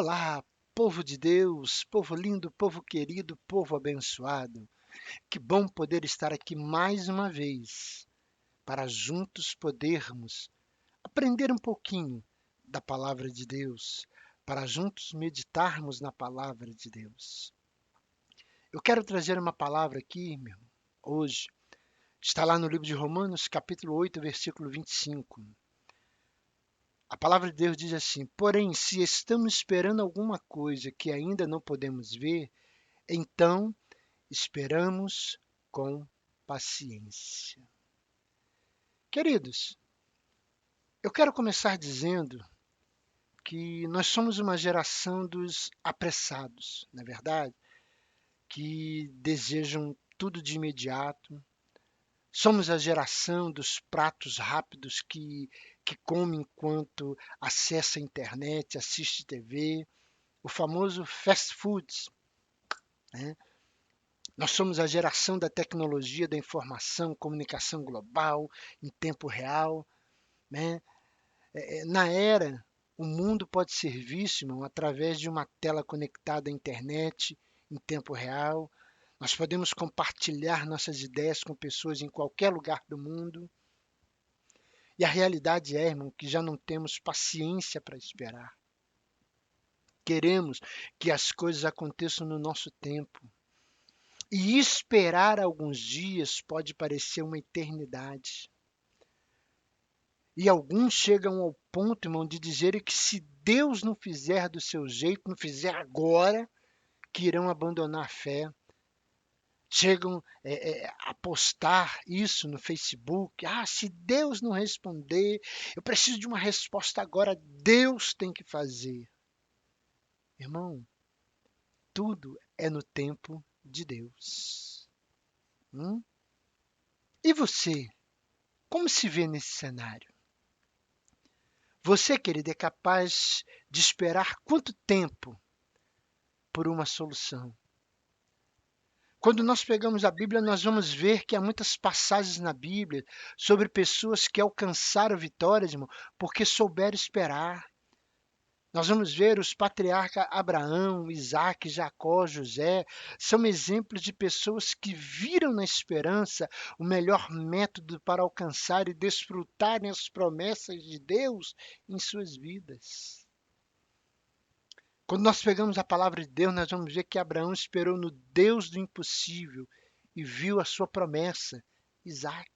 Olá, povo de Deus, povo lindo, povo querido, povo abençoado. Que bom poder estar aqui mais uma vez para juntos podermos aprender um pouquinho da palavra de Deus, para juntos meditarmos na palavra de Deus. Eu quero trazer uma palavra aqui, meu irmão, hoje. Está lá no livro de Romanos, capítulo 8, versículo 25. A palavra de Deus diz assim: Porém, se estamos esperando alguma coisa que ainda não podemos ver, então esperamos com paciência. Queridos, eu quero começar dizendo que nós somos uma geração dos apressados, não é verdade? Que desejam tudo de imediato. Somos a geração dos pratos rápidos que come enquanto acessa a internet, assiste TV, o famoso fast foods, né? Nós somos a geração da tecnologia, da informação, comunicação global, em tempo real, né? Na era, o mundo pode ser visto, irmão, através de uma tela conectada à internet, em tempo real. Nós podemos compartilhar nossas ideias com pessoas em qualquer lugar do mundo. E a realidade é, irmão, que já não temos paciência para esperar. Queremos que as coisas aconteçam no nosso tempo. E esperar alguns dias pode parecer uma eternidade. E alguns chegam ao ponto, irmão, de dizerem que se Deus não fizer do seu jeito, não fizer agora, que irão abandonar a fé. Chegam a postar isso no Facebook. Ah, se Deus não responder, eu preciso de uma resposta agora, Deus tem que fazer. Irmão, tudo é no tempo de Deus. E você, como se vê nesse cenário? Você, querido, é capaz de esperar quanto tempo por uma solução? Quando nós pegamos a Bíblia, nós vamos ver que há muitas passagens na Bíblia sobre pessoas que alcançaram vitórias, irmão, porque souberam esperar. Nós vamos ver os patriarcas Abraão, Isaac, Jacó, José, são exemplos de pessoas que viram na esperança o melhor método para alcançar e desfrutarem as promessas de Deus em suas vidas. Quando nós pegamos a palavra de Deus, nós vamos ver que Abraão esperou no Deus do impossível e viu a sua promessa, Isaac.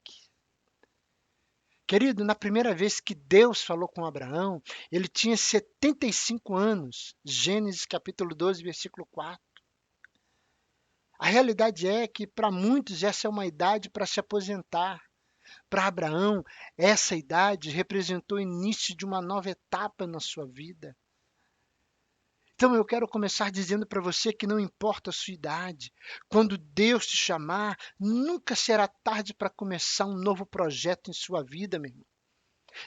Querido, na primeira vez que Deus falou com Abraão, ele tinha 75 anos. Gênesis capítulo 12, versículo 4. A realidade é que para muitos essa é uma idade para se aposentar. Para Abraão, essa idade representou o início de uma nova etapa na sua vida. Então eu quero começar dizendo para você que não importa a sua idade, quando Deus te chamar, nunca será tarde para começar um novo projeto em sua vida, meu irmão.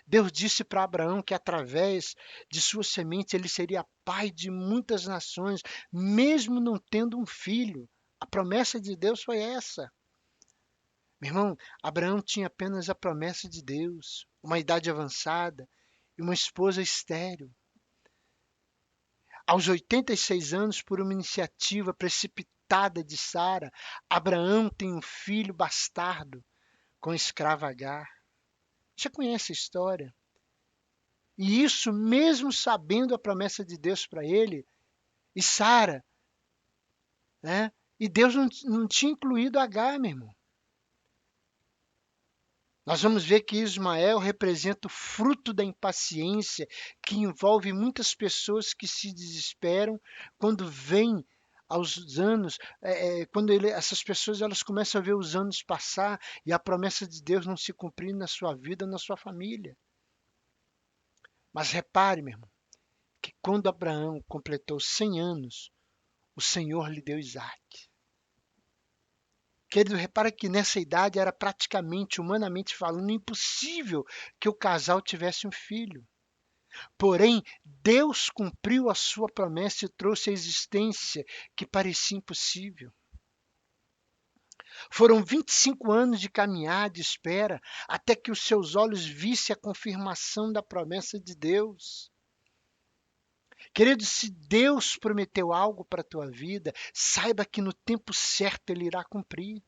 Deus disse para Abraão que através de sua semente ele seria pai de muitas nações, mesmo não tendo um filho. A promessa de Deus foi essa. Meu irmão, Abraão tinha apenas a promessa de Deus, uma idade avançada e uma esposa estéril. Aos 86 anos, por uma iniciativa precipitada de Sara, Abraão tem um filho bastardo com a escrava Agar. Você conhece a história? E isso mesmo sabendo a promessa de Deus para ele e Sara, né? E Deus não tinha incluído Agar, meu irmão. Nós vamos ver que Ismael representa o fruto da impaciência que envolve muitas pessoas que se desesperam quando vêm aos anos, quando essas pessoas elas começam a ver os anos passar e a promessa de Deus não se cumprir na sua vida, na sua família. Mas repare, meu irmão, que quando Abraão completou 100 anos, o Senhor lhe deu Isaac. Querido, repara que nessa idade era praticamente, humanamente falando, impossível que o casal tivesse um filho. Porém, Deus cumpriu a sua promessa e trouxe a existência que parecia impossível. Foram 25 anos de caminhada e espera até que os seus olhos vissem a confirmação da promessa de Deus. Querido, se Deus prometeu algo para a tua vida, saiba que no tempo certo Ele irá cumprir.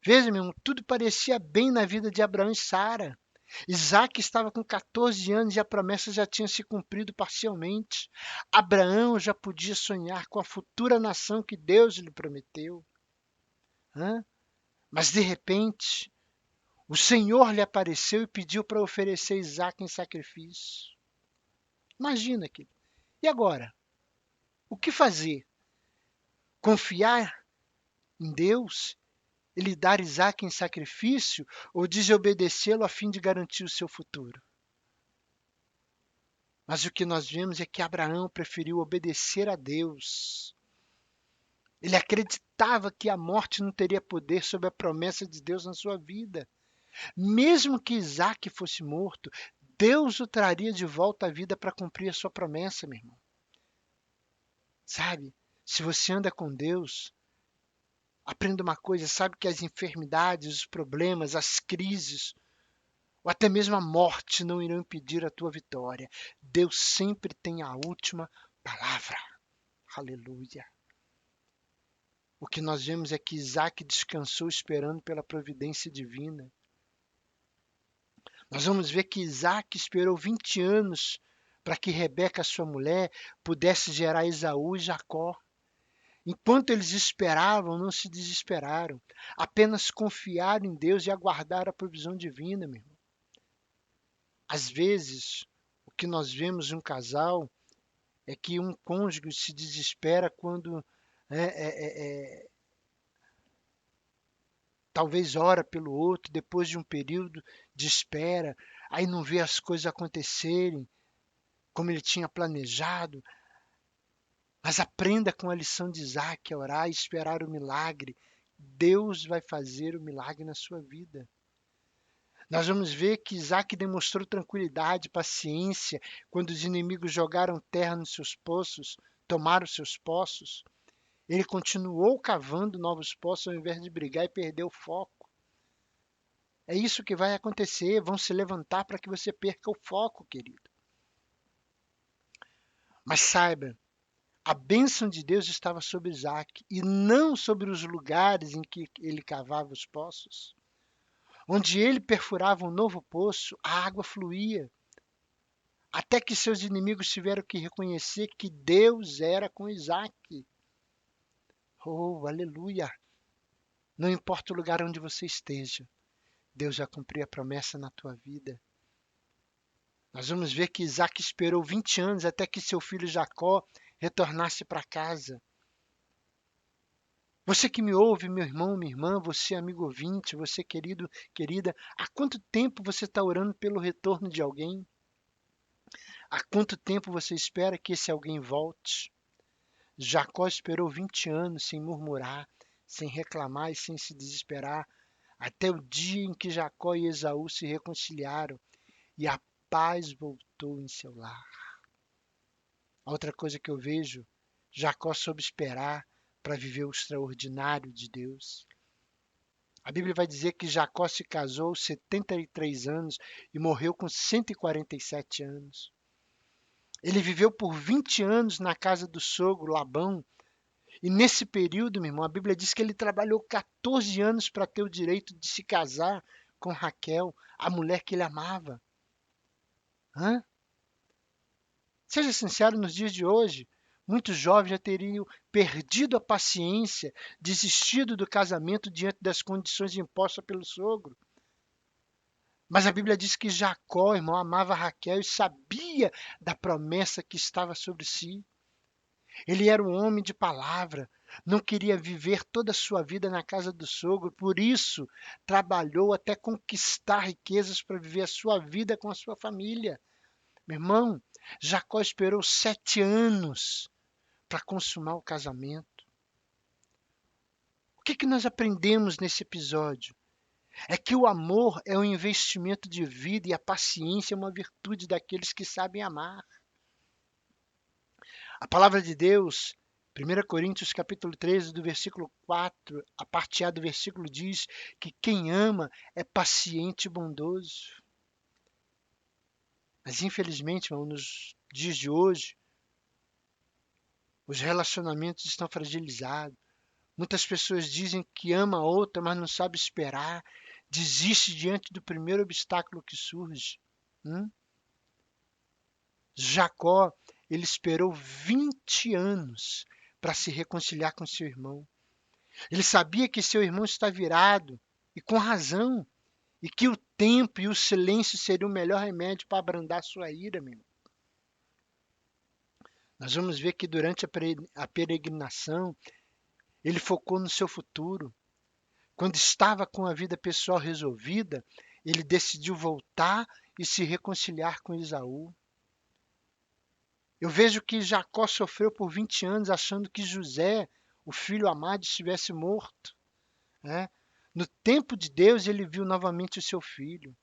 Veja, meu irmão, tudo parecia bem na vida de Abraão e Sara. Isaac estava com 14 anos e a promessa já tinha se cumprido parcialmente. Abraão já podia sonhar com a futura nação que Deus lhe prometeu. Hã? Mas de repente, o Senhor lhe apareceu e pediu para oferecer Isaac em sacrifício. Imagina aquilo. E agora? O que fazer? Confiar em Deus? Ele dar Isaac em sacrifício ou desobedecê-lo a fim de garantir o seu futuro? Mas o que nós vemos é que Abraão preferiu obedecer a Deus. Ele acreditava que a morte não teria poder sobre a promessa de Deus na sua vida. Mesmo que Isaac fosse morto, Deus o traria de volta à vida para cumprir a sua promessa, meu irmão. Sabe? Se você anda com Deus, aprenda uma coisa, sabe que as enfermidades, os problemas, as crises, ou até mesmo a morte não irão impedir a tua vitória. Deus sempre tem a última palavra. Aleluia. O que nós vemos é que Isaac descansou esperando pela providência divina. Nós vamos ver que Isaac esperou 20 anos para que Rebeca, sua mulher, pudesse gerar Esaú e Jacó. Enquanto eles esperavam, não se desesperaram. Apenas confiaram em Deus e aguardaram a provisão divina, meu irmão. Às vezes, o que nós vemos em um casal é que um cônjuge se desespera quando talvez ora pelo outro, depois de um período de espera, aí não vê as coisas acontecerem como ele tinha planejado. Mas aprenda com a lição de Isaac a orar e esperar o milagre. Deus vai fazer o milagre na sua vida. Nós vamos ver que Isaac demonstrou tranquilidade, paciência, quando os inimigos jogaram terra nos seus poços, tomaram seus poços. Ele continuou cavando novos poços ao invés de brigar e perder o foco. É isso que vai acontecer, vão se levantar para que você perca o foco, querido. Mas saiba, a bênção de Deus estava sobre Isaac e não sobre os lugares em que ele cavava os poços. Onde ele perfurava um novo poço, a água fluía, até que seus inimigos tiveram que reconhecer que Deus era com Isaac. Oh, aleluia! Não importa o lugar onde você esteja, Deus vai cumprir a promessa na tua vida. Nós vamos ver que Isaac esperou 20 anos até que seu filho Jacó retornasse para casa. Você que me ouve, meu irmão, minha irmã, você amigo ouvinte, você querido, querida, há quanto tempo você está orando pelo retorno de alguém? Há quanto tempo você espera que esse alguém volte? Jacó esperou 20 anos sem murmurar, sem reclamar e sem se desesperar, até o dia em que Jacó e Esaú se reconciliaram e a paz voltou em seu lar. A outra coisa que eu vejo, Jacó soube esperar para viver o extraordinário de Deus. A Bíblia vai dizer que Jacó se casou aos 73 anos e morreu com 147 anos. Ele viveu por 20 anos na casa do sogro Labão. E nesse período, meu irmão, a Bíblia diz que ele trabalhou 14 anos para ter o direito de se casar com Raquel, a mulher que ele amava. Hã? Seja sincero, nos dias de hoje, muitos jovens já teriam perdido a paciência, desistido do casamento diante das condições impostas pelo sogro. Mas a Bíblia diz que Jacó, irmão, amava Raquel e sabia da promessa que estava sobre si. Ele era um homem de palavra, não queria viver toda a sua vida na casa do sogro, por isso trabalhou até conquistar riquezas para viver a sua vida com a sua família. Meu irmão, Jacó esperou 7 anos para consumar o casamento. O que nós aprendemos nesse episódio? É que o amor é um investimento de vida e a paciência é uma virtude daqueles que sabem amar. A palavra de Deus, 1 Coríntios capítulo 13, do versículo 4, a parte A do versículo diz que quem ama é paciente e bondoso. Mas infelizmente, irmão, nos dias de hoje, os relacionamentos estão fragilizados. Muitas pessoas dizem que ama a outra, mas não sabe esperar, desiste diante do primeiro obstáculo que surge. Hum? Jacó, ele esperou 20 anos para se reconciliar com seu irmão. Ele sabia que seu irmão está virado, e com razão, e que o tempo e o silêncio seriam o melhor remédio para abrandar sua ira, meu irmão. Nós vamos ver que durante a peregrinação, ele focou no seu futuro. Quando estava com a vida pessoal resolvida, ele decidiu voltar e se reconciliar com Esaú. Eu vejo que Jacó sofreu por 20 anos achando que José, o filho amado, estivesse morto, né? No tempo de Deus, ele viu novamente o seu filho.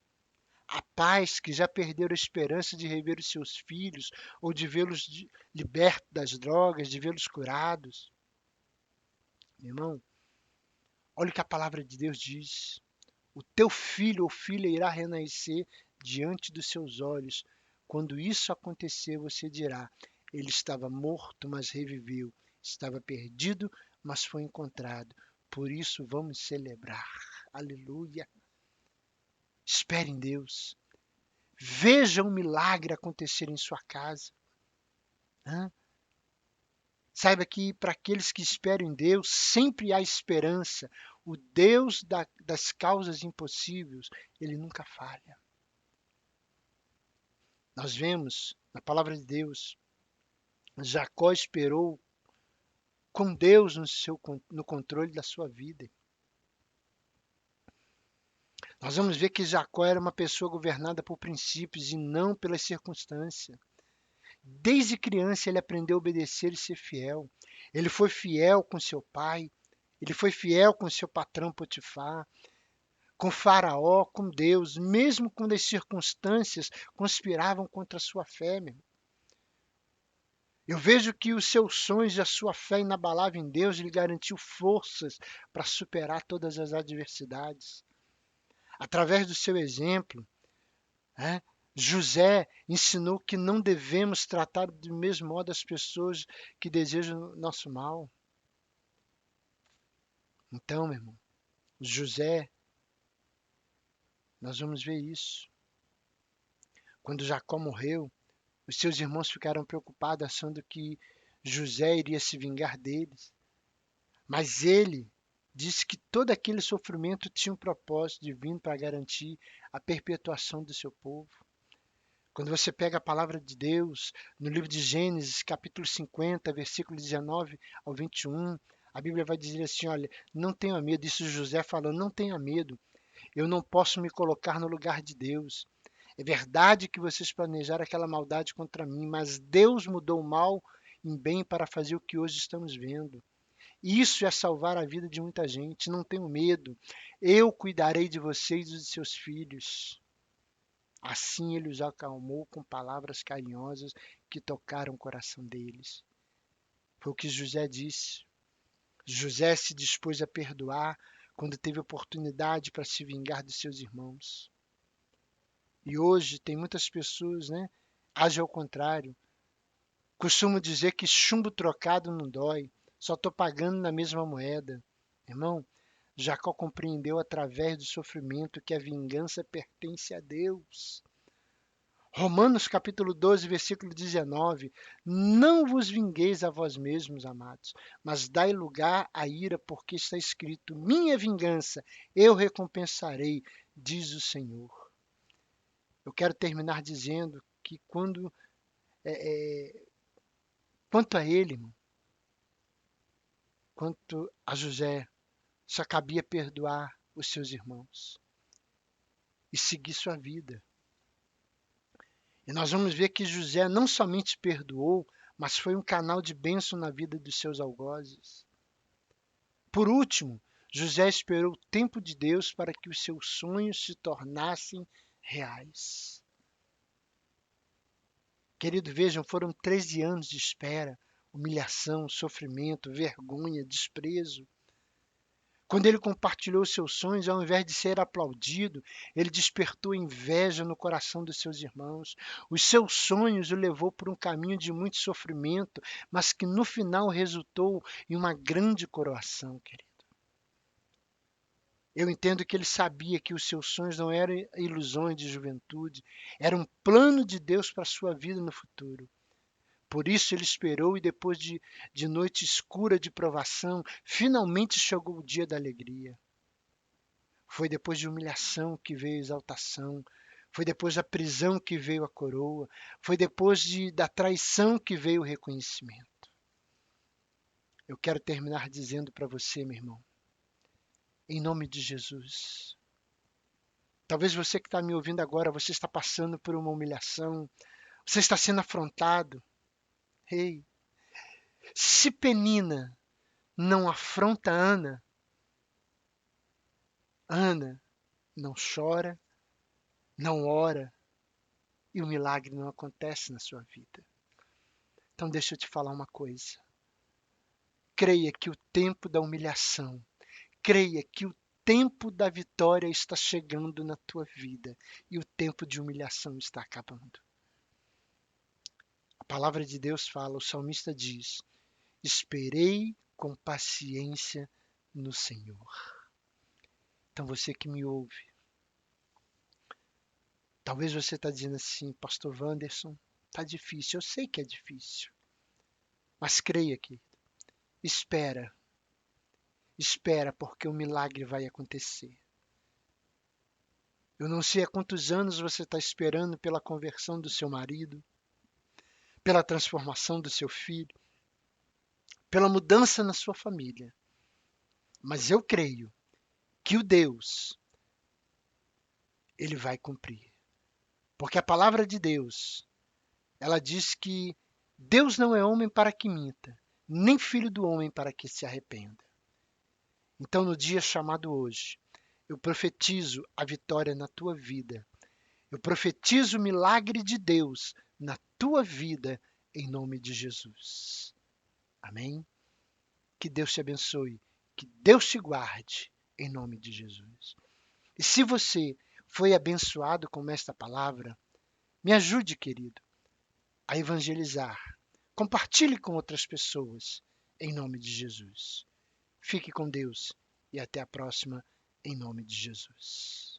Há pais que já perderam a esperança de rever os seus filhos ou de vê-los libertos das drogas, de vê-los curados. Meu irmão, olha o que a palavra de Deus diz. O teu filho ou filha irá renascer diante dos seus olhos. Quando isso acontecer, você dirá: ele estava morto, mas reviveu. Estava perdido, mas foi encontrado. Por isso vamos celebrar. Aleluia. Espere em Deus. Veja um milagre acontecer em sua casa. Hã? Saiba que para aqueles que esperam em Deus, sempre há esperança. O Deus das causas impossíveis, ele nunca falha. Nós vemos na palavra de Deus, Jacó esperou com Deus no controle da sua vida. Nós vamos ver que Jacó era uma pessoa governada por princípios e não pelas circunstâncias. Desde criança ele aprendeu a obedecer e ser fiel. Ele foi fiel com seu pai, ele foi fiel com seu patrão Potifar, com Faraó, com Deus, mesmo quando as circunstâncias conspiravam contra a sua fé. Meu. Eu vejo que os seus sonhos e a sua fé inabalável em Deus lhe garantiu forças para superar todas as adversidades. Através do seu exemplo, né, José ensinou que não devemos tratar do mesmo modo as pessoas que desejam nosso mal. Então, meu irmão, José, nós vamos ver isso. Quando Jacó morreu, os seus irmãos ficaram preocupados, achando que José iria se vingar deles. Mas ele disse que todo aquele sofrimento tinha um propósito divino para garantir a perpetuação do seu povo. Quando você pega a palavra de Deus, no livro de Gênesis, capítulo 50, versículo 19 ao 21, a Bíblia vai dizer assim: olha, não tenha medo, isso José falando, não tenha medo, eu não posso me colocar no lugar de Deus. É verdade que vocês planejaram aquela maldade contra mim, mas Deus mudou o mal em bem para fazer o que hoje estamos vendo. Isso é salvar a vida de muita gente. Não tenham medo. Eu cuidarei de vocês e dos seus filhos. Assim ele os acalmou com palavras carinhosas que tocaram o coração deles. Foi o que José disse. José se dispôs a perdoar quando teve oportunidade para se vingar dos seus irmãos. E hoje tem muitas pessoas, né? Agem ao contrário. Costumo dizer que chumbo trocado não dói. Só estou pagando na mesma moeda. Irmão, Jacó compreendeu através do sofrimento que a vingança pertence a Deus. Romanos capítulo 12, versículo 19. Não vos vingueis a vós mesmos, amados, mas dai lugar à ira, porque está escrito: minha vingança eu recompensarei, diz o Senhor. Eu quero terminar dizendo que quanto a ele, irmão, quanto a José, só cabia perdoar os seus irmãos e seguir sua vida. E nós vamos ver que José não somente perdoou, mas foi um canal de bênção na vida dos seus algozes. Por último, José esperou o tempo de Deus para que os seus sonhos se tornassem reais. Querido, vejam, foram 13 anos de espera, humilhação, sofrimento, vergonha, desprezo. Quando ele compartilhou seus sonhos, ao invés de ser aplaudido, ele despertou inveja no coração dos seus irmãos. Os seus sonhos o levou por um caminho de muito sofrimento, mas que no final resultou em uma grande coroação, querido. Eu entendo que ele sabia que os seus sonhos não eram ilusões de juventude, era um plano de Deus para a sua vida no futuro. Por isso ele esperou e depois de noite escura de provação, finalmente chegou o dia da alegria. Foi depois de humilhação que veio a exaltação. Foi depois da prisão que veio a coroa. Foi depois da traição que veio o reconhecimento. Eu quero terminar dizendo para você, meu irmão, em nome de Jesus. Talvez você que está me ouvindo agora, você está passando por uma humilhação. Você está sendo afrontado. Ei, se Penina não afronta Ana, Ana não chora, não ora e o milagre não acontece na sua vida. Então deixa eu te falar uma coisa. Creia que o tempo da humilhação, creia que o tempo da vitória está chegando na tua vida e o tempo de humilhação está acabando. A palavra de Deus fala, o salmista diz: esperei com paciência no Senhor. Então você que me ouve, talvez você está dizendo assim, Pastor Wanderson, está difícil. Eu sei que é difícil, mas creia que espera, espera porque o milagre vai acontecer. Eu não sei há quantos anos você está esperando pela conversão do seu marido, pela transformação do seu filho, pela mudança na sua família. Mas eu creio que o Deus, ele vai cumprir. Porque a palavra de Deus, ela diz que Deus não é homem para que minta, nem filho do homem para que se arrependa. Então, no dia chamado hoje, eu profetizo a vitória na tua vida. Eu profetizo o milagre de Deus na tua vida, em nome de Jesus. Amém? Que Deus te abençoe, que Deus te guarde, em nome de Jesus. E se você foi abençoado com esta palavra, me ajude, querido, a evangelizar. Compartilhe com outras pessoas, em nome de Jesus. Fique com Deus e até a próxima, em nome de Jesus.